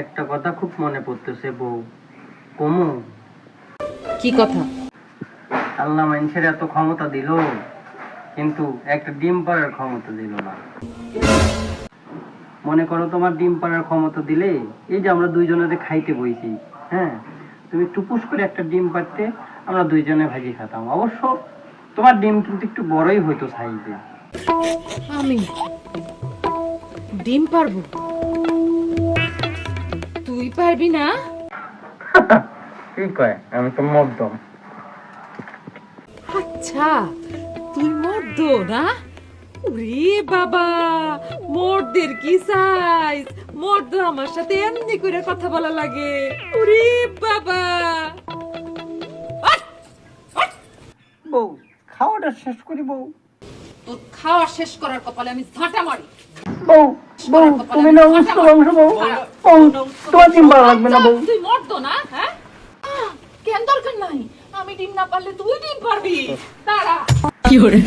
একটা কথা খুব মনে পড়তেছে বউ। কমু? কি কথা? আল্লাহ মানুষের এত ক্ষমতা দিল, কিন্তু একটা ডিম পাড়ার ক্ষমতা দিল না। মনে করো তোমার ডিম পাড়ার ক্ষমতা দিলে, এই যে আমরা দুইজনে খাইতে বইছি, হ্যাঁ, তুমি টুপুস করে একটা ডিম পাড়তে, আমরা দুইজনে ভাজি খেতাম। অবশ্য তোমার ডিম কিন্তু একটু বড়ই হইতো সাইজে। আমি ডিম পারবো? তুই পারবি না? কি কয়, আমি তো মদ্যম। আচ্ছা, তুই মর্দ না? ওরে বাবা, মর্দের কি সাইজ! মর্দ আমার সাথে এমনি করে কথা বলা লাগে। ওরে বাবা! বউ, খাওয়াটা শেষ করি বউ। তোর খাওয়া শেষ করার কপালে আমি ঝাঁটা মারি। বউ, বউ, তুমি না উচ্চ বংশ বউ। বউ, তোমার ডিম ভালো লাগবে না বউ। তুই মর্দ না? হ্যাঁ, কেন দরকার নাই? আমি ডিম না পারলে তুই ডিম পারবি। তারা কি করে